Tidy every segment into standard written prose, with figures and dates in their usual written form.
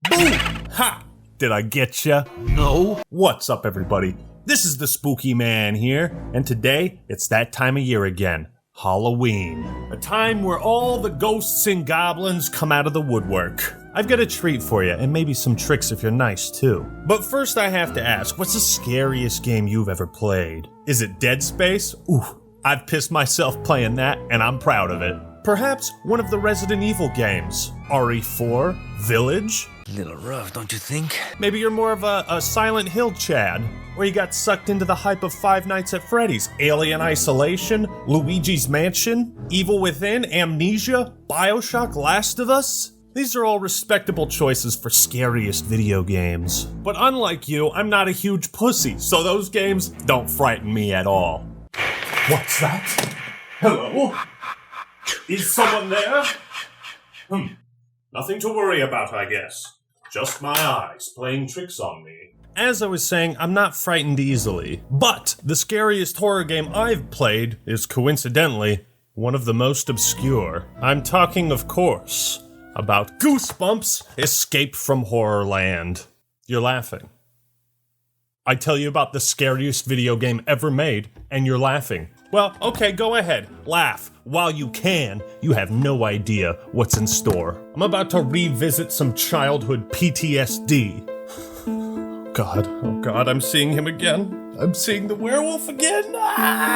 Boom! Ha! Did I get ya? No. What's up, everybody? This is the Spooky Man here, and today it's that time of year again. Halloween. A time where all the ghosts and goblins come out of the woodwork. I've got a treat for you, and maybe some tricks if you're nice too. But first I have to ask, what's the scariest game you've ever played? Is it Dead Space? Ooh, I've pissed myself playing that, and I'm proud of it. Perhaps one of the Resident Evil games. RE4? Village? A little rough, don't you think? Maybe you're more of a Silent Hill Chad, where you got sucked into the hype of Five Nights at Freddy's, Alien Isolation, Luigi's Mansion, Evil Within, Amnesia, BioShock, Last of Us. These are all respectable choices for scariest video games. But unlike you, I'm not a huge pussy, so those games don't frighten me at all. What's that? Hello? Is someone there? Nothing to worry about, I guess. Just my eyes playing tricks on me. As I was saying, I'm not frightened easily. But the scariest horror game I've played is coincidentally one of the most obscure. I'm talking, of course, about Goosebumps Escape from Horrorland. You're laughing. I tell you about the scariest video game ever made, and you're laughing. Well, okay, go ahead. Laugh. While you can, you have no idea what's in store. I'm about to revisit some childhood PTSD. Oh God, I'm seeing him again. I'm seeing the werewolf again.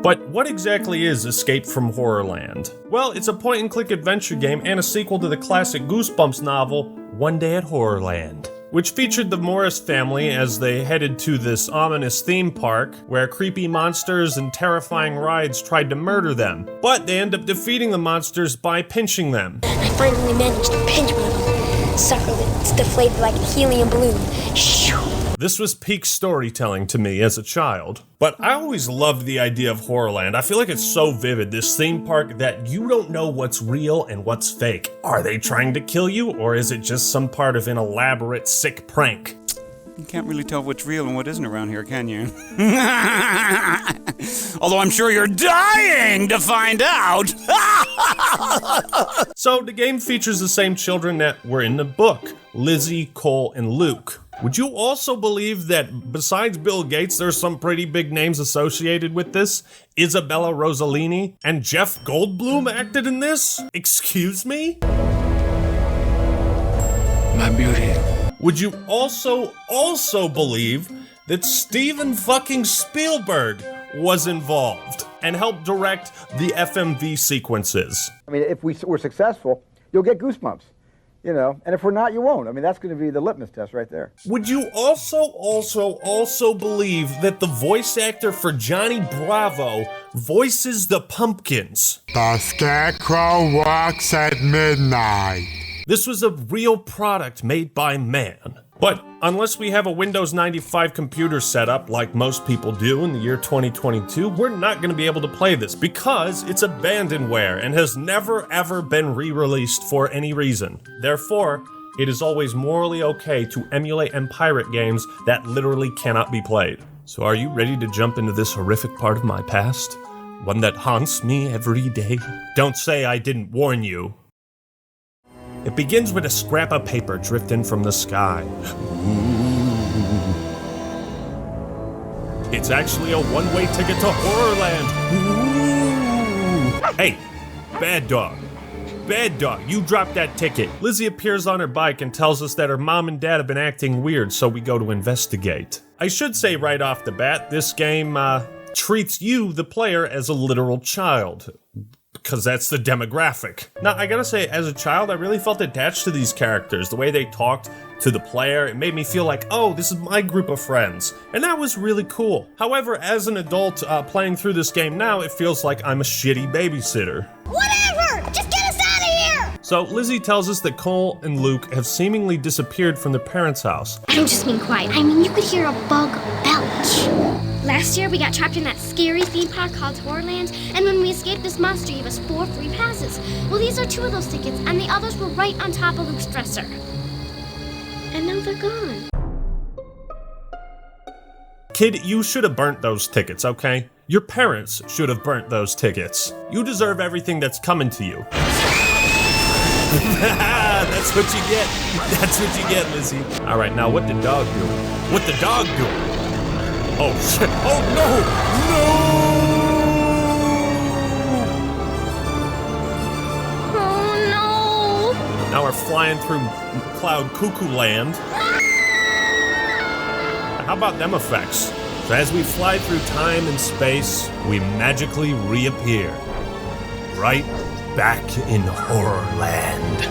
But what exactly is Escape from Horrorland? Well, it's a point-and-click adventure game and a sequel to the classic Goosebumps novel, One Day at Horrorland, which featured the Morris family as they headed to this ominous theme park where creepy monsters and terrifying rides tried to murder them. But they end up defeating the monsters by pinching them. I finally managed to pinch one of them. Sucker that's deflated like a helium balloon. Shoo! This was peak storytelling to me as a child. But I always loved the idea of Horrorland. I feel like it's so vivid, this theme park, that you don't know what's real and what's fake. Are they trying to kill you, or is it just some part of an elaborate, sick prank? You can't really tell what's real and what isn't around here, can you? Although I'm sure you're dying to find out! So, the game features the same children that were in the book, Lizzie, Cole, and Luke. Would you also believe that besides Bill Gates, there's some pretty big names associated with this? Isabella Rossellini and Jeff Goldblum acted in this? Excuse me? My beauty. Would you also believe that Steven fucking Spielberg was involved and helped direct the FMV sequences? I mean, if we're successful, you'll get goosebumps. You know, and if we're not, you won't. I mean, that's going to be the litmus test right there. Would you also believe that the voice actor for Johnny Bravo voices the Pumpkins? The Scarecrow walks at midnight. This was a real product made by man. But unless we have a Windows 95 computer set up like most people do in the year 2022, we're not going to be able to play this because it's abandonware and has never ever been re-released for any reason. Therefore, it is always morally okay to emulate and pirate games that literally cannot be played. So are you ready to jump into this horrific part of my past? One that haunts me every day? Don't say I didn't warn you. It begins with a scrap of paper drifting from the sky. Ooh. It's actually a one-way ticket to Horrorland. Ooh. Hey, bad dog, you dropped that ticket. Lizzie appears on her bike and tells us that her mom and dad have been acting weird, so we go to investigate. I should say right off the bat, this game treats you, the player, as a literal child. Because that's the demographic. Now, I gotta say, as a child, I really felt attached to these characters. The way they talked to the player, it made me feel like, oh, this is my group of friends. And that was really cool. However, as an adult playing through this game now, it feels like I'm a shitty babysitter. Whatever! Just get us out of here! So, Lizzie tells us that Cole and Luke have seemingly disappeared from their parents' house. I don't just mean quiet. I mean, you could hear a bug belch. Last year, we got trapped in that scary theme park called Horrorland, and when we escaped, this monster gave us 4 free passes. Well, these are 2 of those tickets, and the others were right on top of Luke's dresser. And now they're gone. Kid, you should have burnt those tickets, okay? Your parents should have burnt those tickets. You deserve everything that's coming to you. That's what you get. That's what you get, Lizzie. All right, now what the dog do? What the dog do? Oh, shit. Oh, no. Oh, no. Now we're flying through Cloud Cuckoo Land. How about them effects? So as we fly through time and space, we magically reappear. Right back in Horrorland.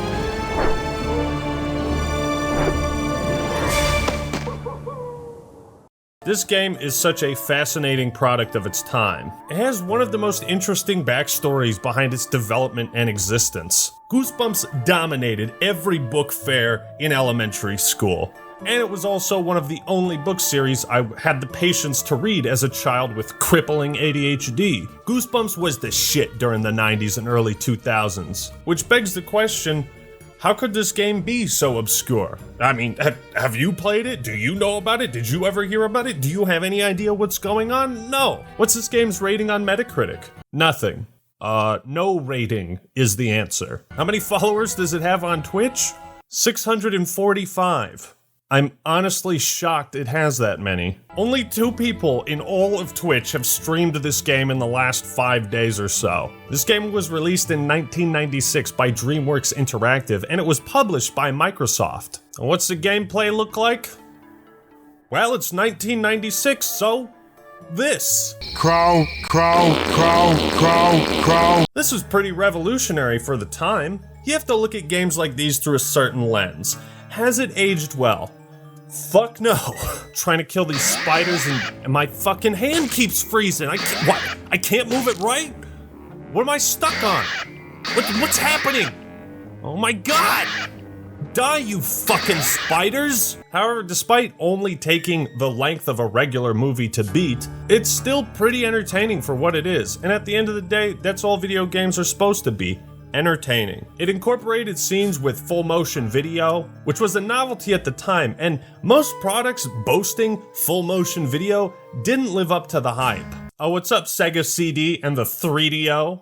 This game is such a fascinating product of its time. It has one of the most interesting backstories behind its development and existence. Goosebumps dominated every book fair in elementary school. And it was also one of the only book series I had the patience to read as a child with crippling ADHD. Goosebumps was the shit during the 90s and early 2000s. Which begs the question, how could this game be so obscure? I mean, have you played it? Do you know about it? Did you ever hear about it? Do you have any idea what's going on? No. What's this game's rating on Metacritic? Nothing. No rating is the answer. How many followers does it have on Twitch? 645. I'm honestly shocked it has that many. Only 2 people in all of Twitch have streamed this game in the last 5 days or so. This game was released in 1996 by DreamWorks Interactive, and it was published by Microsoft. And what's the gameplay look like? Well, it's 1996, so this. Crow, crow, crow, crow, crow. This was pretty revolutionary for the time. You have to look at games like these through a certain lens. Has it aged well? Fuck no. Trying to kill these spiders and my fucking hand keeps freezing. I can't move it right? What am I stuck on? What's happening? Oh my god! Die, you fucking spiders! However, despite only taking the length of a regular movie to beat, it's still pretty entertaining for what it is. And at the end of the day, that's all video games are supposed to be. Entertaining. It incorporated scenes with full motion video, which was a novelty at the time, and most products boasting full motion video didn't live up to the hype. Oh, what's up, Sega CD and the 3DO?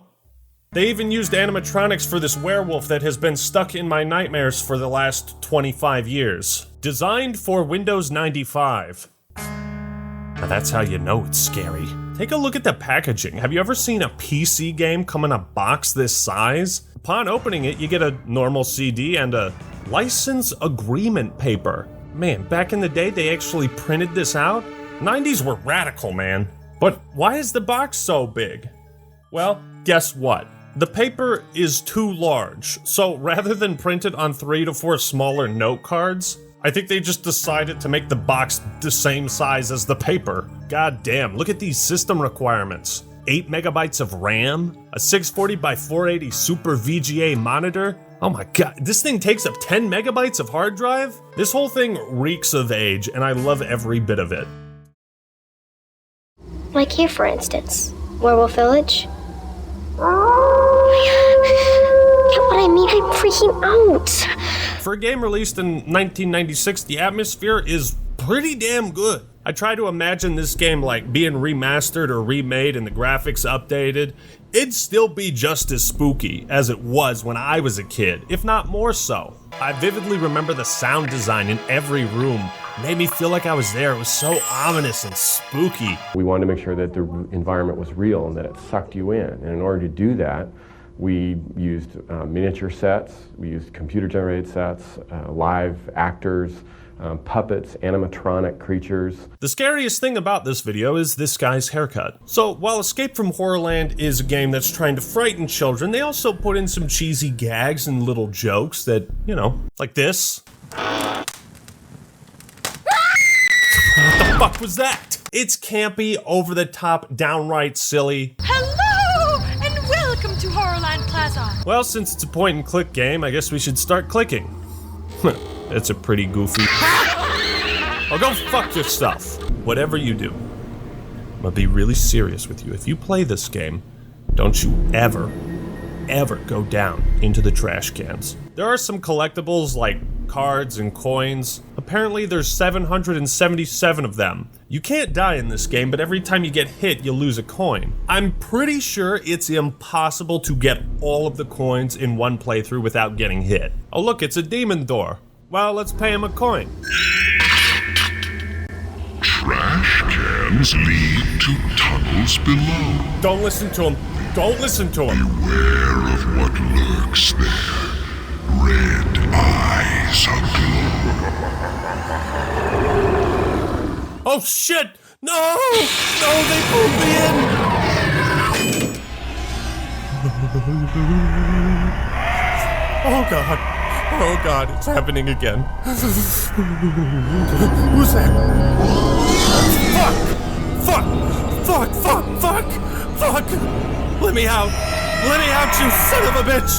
They even used animatronics for this werewolf that has been stuck in my nightmares for the last 25 years. Designed for Windows 95. Now that's how you know it's scary. Take a look at the packaging. Have you ever seen a PC game come in a box this size? Upon opening it, you get a normal CD and a license agreement paper. Man, back in the day, they actually printed this out? 90s were radical, man. But why is the box so big? Well, guess what? The paper is too large, so rather than print it on 3 to 4 smaller note cards, I think they just decided to make the box the same size as the paper. God damn, look at these system requirements. 8 megabytes of RAM, a 640 by 480 Super VGA monitor. Oh my god, this thing takes up 10 megabytes of hard drive? This whole thing reeks of age, and I love every bit of it. Like here, for instance. Werewolf Village. Get what I mean? I'm freaking out. For a game released in 1996, the atmosphere is pretty damn good. I try to imagine this game like being remastered or remade and the graphics updated. It'd still be just as spooky as it was when I was a kid, if not more so. I vividly remember the sound design in every room. It made me feel like I was there. It was so ominous and spooky. We wanted to make sure that the environment was real and that it sucked you in. And in order to do that, we used miniature sets, we used computer-generated sets, live actors, puppets, animatronic creatures. The scariest thing about this video is this guy's haircut. So while Escape from Horrorland is a game that's trying to frighten children, they also put in some cheesy gags and little jokes that, you know, like this. What the fuck was that? It's campy, over the top, downright silly. Hello, and welcome to Horrorland Plaza. Well, since it's a point-and-click game, I guess we should start clicking. It's a pretty goofy. Oh, go fuck yourself. Whatever you do, I'm gonna be really serious with you. If you play this game, don't you ever go down into the trash cans. There are some collectibles like cards and coins, but Apparently there's 777 of them. You can't die in this game, but every time you get hit, you lose a coin. I'm pretty sure it's impossible to get all of the coins in one playthrough without getting hit. Oh look, it's a demon door. Well, let's pay him a coin. Trash cans lead to tunnels below. Don't listen to him. Don't listen to him. Beware of what lurks there. Red eyes aglow. Oh shit! No! No, they pulled me in! Oh god. Oh god, it's happening again. Who's that? Fuck! Fuck! Fuck! Fuck! Fuck! Fuck! Let me out! Let me out, you son of a bitch!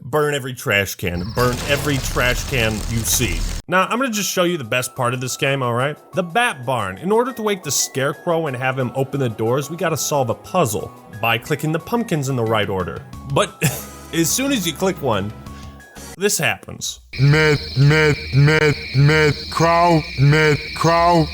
Burn every trash can. Burn every trash can you see. Now, I'm gonna just show you the best part of this game, alright? The Bat Barn. In order to wake the Scarecrow and have him open the doors, we gotta solve a puzzle by clicking the pumpkins in the right order. But as soon as you click one, this happens. Crow, crow, crow, crow, crow.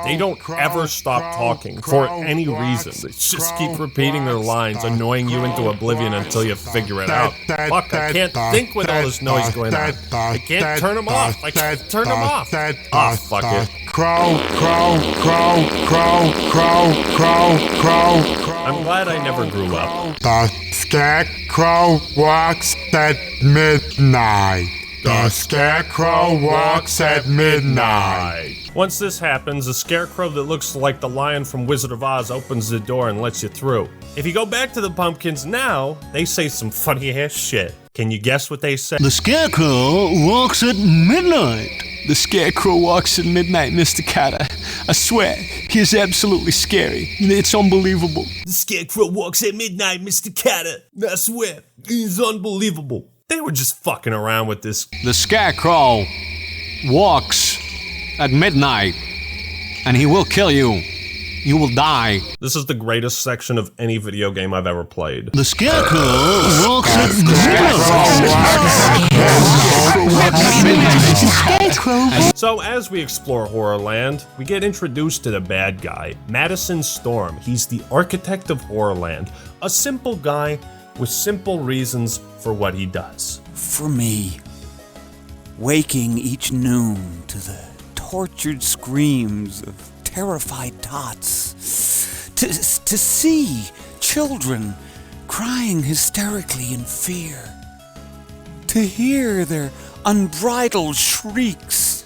They don't ever stop talking for any reason. They just keep repeating their lines, annoying you into oblivion until you figure it out. Fuck, I can't think with all this noise going on. I can't turn them off. I can't turn them off. Ah, fuck it. Crow, crow, crow, crow, crow, crow, crow. I'm glad I never grew up. The Scarecrow walks at midnight. The Scarecrow walks at midnight. Once this happens, a scarecrow that looks like the lion from Wizard of Oz opens the door and lets you through. If you go back to the pumpkins now, they say some funny ass shit. Can you guess what they say? The Scarecrow walks at midnight. The Scarecrow walks at midnight, Mr. Carter. I swear, he is absolutely scary. It's unbelievable. The Scarecrow walks at midnight, Mr. Carter. I swear, he's unbelievable. They were just fucking around with this. The Scarecrow walks at midnight, and he will kill you. You will die. This is the greatest section of any video game I've ever played. The Scarecrow walks at midnight. So as we explore Horrorland, we get introduced to the bad guy, Madison Storm. He's the architect of Horrorland, a simple guy with simple reasons for what he does. For me, waking each noon to the tortured screams of terrified tots, to see children crying hysterically in fear, to hear their unbridled shrieks.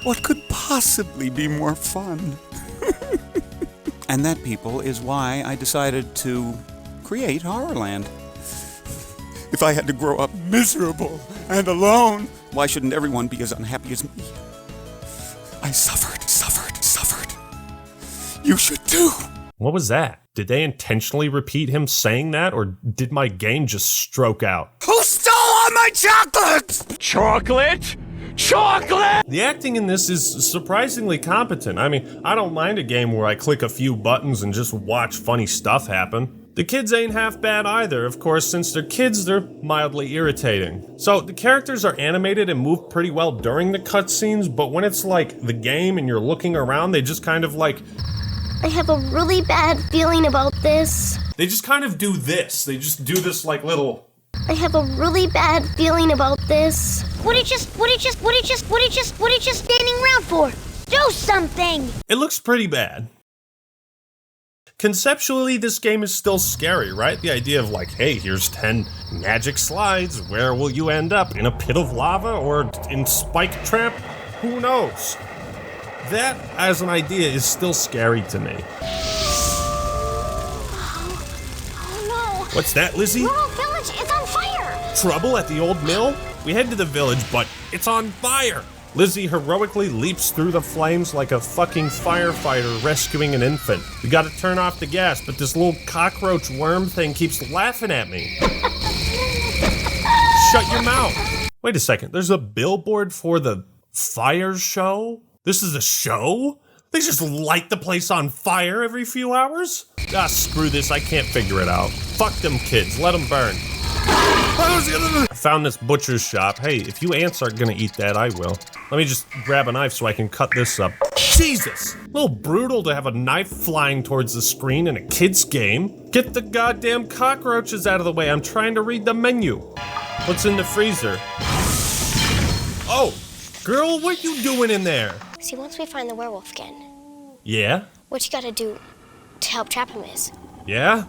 What could possibly be more fun? And that, people, is why I decided to create Horrorland. If I had to grow up miserable and alone, why shouldn't everyone be as unhappy as me? I suffered. You should too. What was that? Did they intentionally repeat him saying that, or did my game just stroke out? Who stole all my chocolates? Chocolate? Chocolate! The acting in this is surprisingly competent. I mean, I don't mind a game where I click a few buttons and just watch funny stuff happen. The kids ain't half bad either. Of course, since they're kids, they're mildly irritating. So the characters are animated and move pretty well during the cutscenes, but when it's like the game and you're looking around, they just kind of like... I have a really bad feeling about this. They just kind of do this. They just do this like little... I have a really bad feeling about this. What are you just standing around for? Do something! It looks pretty bad. Conceptually, this game is still scary, right? The idea of like, hey, here's 10 magic slides. Where will you end up? In a pit of lava or in Spike Trap? Who knows? That, as an idea, is still scary to me. Oh no! What's that, Lizzie? Rural Village, it's on fire! Trouble at the old mill? We head to the village, but it's on fire! Lizzie heroically leaps through the flames like a fucking firefighter rescuing an infant. We gotta turn off the gas, but this little cockroach worm thing keeps laughing at me. Shut your mouth! Wait a second, there's a billboard for the fire show? This is a show? They just light the place on fire every few hours? Ah, screw this, I can't figure it out. Fuck them kids, let them burn. I found this butcher's shop. Hey, if you ants aren't gonna eat that, I will. Let me just grab a knife so I can cut this up. Jesus! A little brutal to have a knife flying towards the screen in a kid's game. Get the goddamn cockroaches out of the way, I'm trying to read the menu. What's in the freezer? Oh, girl, what you doing in there? See, once we find the werewolf again, Yeah? what you gotta do to help trap him is... Yeah?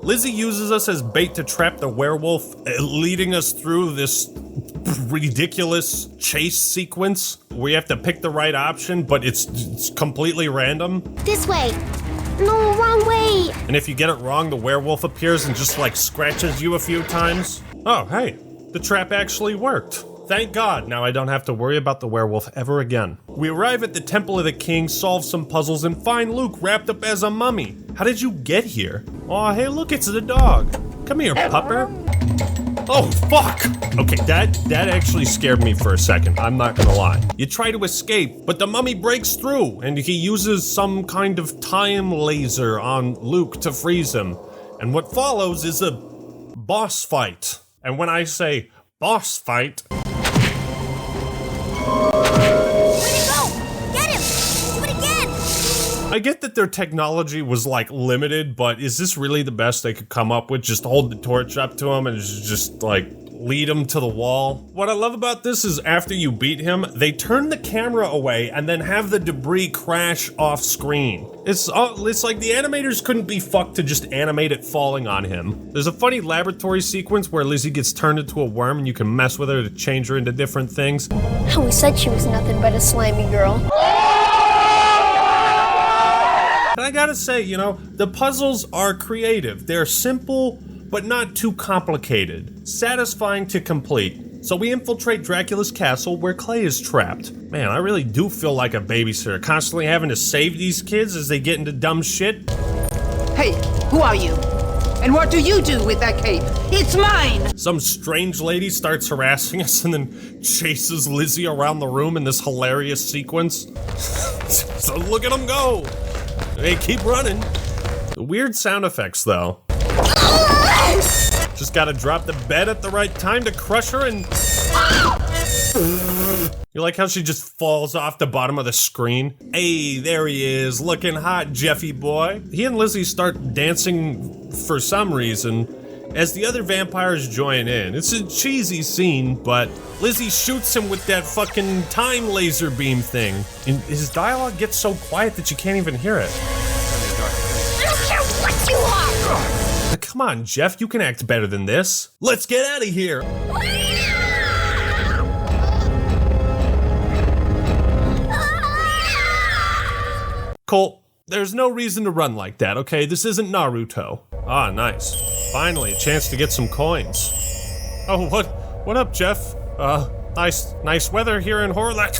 Lizzie uses us as bait to trap the werewolf, leading us through this ridiculous chase sequence where we have to pick the right option, but it's completely random. This way! No, wrong way! And if you get it wrong, the werewolf appears and just like scratches you a few times. Oh, hey, the trap actually worked. Thank God, now I don't have to worry about the werewolf ever again. We arrive at the Temple of the King, solve some puzzles, and find Luke wrapped up as a mummy. How did you get here? Oh, hey, look, it's the dog. Come here, pupper. Oh, fuck! Okay, that actually scared me for a second, I'm not gonna lie. You try to escape, but the mummy breaks through, and he uses some kind of time laser on Luke to freeze him. And what follows is a boss fight. And when I say boss fight... I get that their technology was like limited, but is this really the best they could come up with? Just hold the torch up to him and just like lead him to the wall? What I love about this is after you beat him, they turn the camera away and then have the debris crash off screen. It's like the animators couldn't be fucked to just animate it falling on him. There's a funny laboratory sequence where Lizzie gets turned into a worm and you can mess with her to change her into different things. I always said she was nothing but a slimy girl. And I gotta say, you know, the puzzles are creative. They're simple, but not too complicated. Satisfying to complete. So we infiltrate Dracula's castle where Clay is trapped. Man, I really do feel like a babysitter, constantly having to save these kids as they get into dumb shit. Hey, who are you? And what do you do with that cape? It's mine! Some strange lady starts harassing us and then chases Lizzie around the room in this hilarious sequence. So look at them go! Hey, keep running. The weird sound effects, though. Just gotta drop the bed at the right time to crush her and... You like how she just falls off the bottom of the screen? Hey, there he is, looking hot, Jeffy boy. He and Lizzie start dancing for some reason as the other vampires join in. It's a cheesy scene, but Lizzie shoots him with that fucking time laser beam thing. And his dialogue gets so quiet that you can't even hear it. I don't care what you are! Come on, Jeff, you can act better than this. Let's get out of here! Cole, there's no reason to run like that, okay? This isn't Naruto. Ah, nice. Finally, a chance to get some coins. Oh, what up, Jeff? Nice weather here in Horrorland.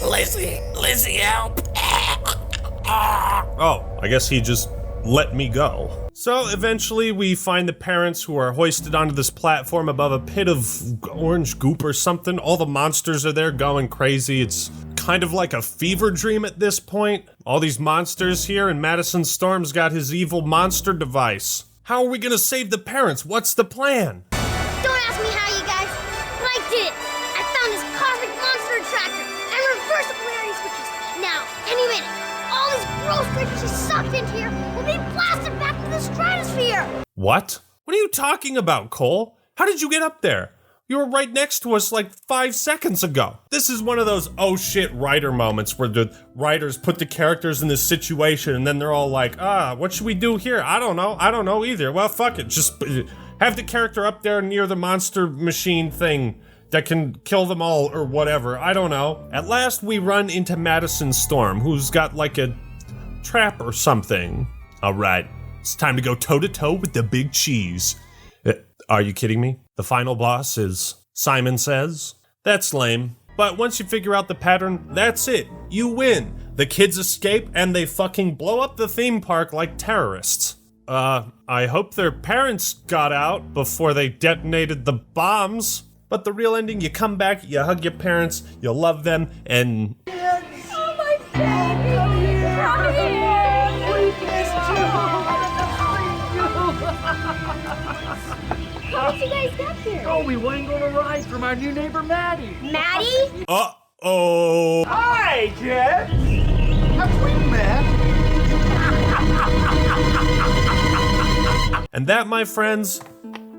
Lizzie, help! Oh, I guess he just let me go. So eventually we find the parents who are hoisted onto this platform above a pit of orange goop or something. All the monsters are there going crazy. It's kind of like a fever dream at this point. All these monsters here, and Madison Storm's got his evil monster device. How are we gonna save the parents? What's the plan? Don't ask me how, you guys, but I did it! I found this cosmic monster attractor and reverse polarity switches. Now, any minute, all these gross creatures just sucked into here will be blasted back to the stratosphere! What? What are you talking about, Cole? How did you get up there? You were right next to us like 5 seconds ago. This is one of those oh shit writer moments where the writers put the characters in this situation and then they're all like, what should we do here? I don't know either. Well, fuck it. Just have the character up there near the monster machine thing that can kill them all or whatever. I don't know. At last we run into Madison Storm, who's got like a trap or something. All right, it's time to go toe-to-toe with the big cheese. Are you kidding me? The final boss is Simon Says? That's lame. But once you figure out the pattern, that's it. You win. The kids escape and they fucking blow up the theme park like terrorists. I hope their parents got out before they detonated the bombs. But the real ending, you come back, you hug your parents, you love them, and... Oh, my baby! Come here! We missed you! How did you guys get here? Oh, we went on a ride from our new neighbor, Maddie. Maddie? Uh-oh. Hi, Jed. Have we met? And that, my friends,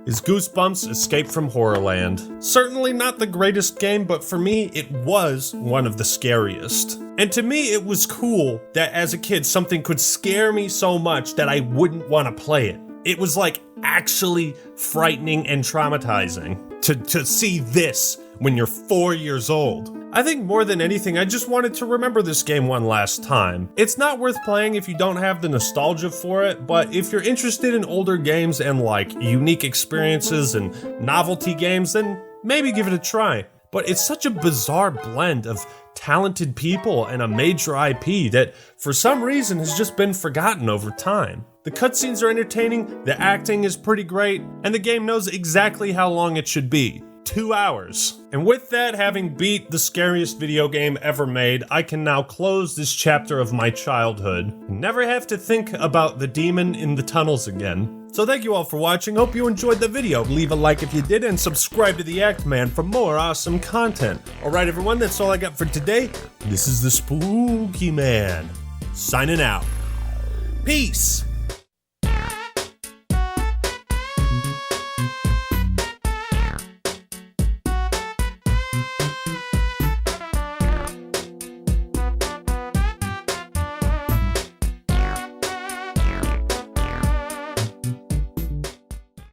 is Goosebumps Escape from Horrorland. Certainly not the greatest game, but for me, it was one of the scariest. And to me, it was cool that as a kid, something could scare me so much that I wouldn't want to play it. It was like actually frightening and traumatizing to see this when you're 4 years old. I think more than anything, I just wanted to remember this game one last time. It's not worth playing if you don't have the nostalgia for it, but if you're interested in older games and like unique experiences and novelty games, then maybe give it a try. But it's such a bizarre blend of talented people and a major IP that for some reason has just been forgotten over time. The cutscenes are entertaining, the acting is pretty great, and the game knows exactly how long it should be. 2 hours. And with that, having beat the scariest video game ever made, I can now close this chapter of my childhood and never have to think about the demon in the tunnels again. So thank you all for watching, hope you enjoyed the video. Leave a like if you did and subscribe to the Act Man for more awesome content. Alright everyone, that's all I got for today. This is the Spooky Man, signing out. Peace!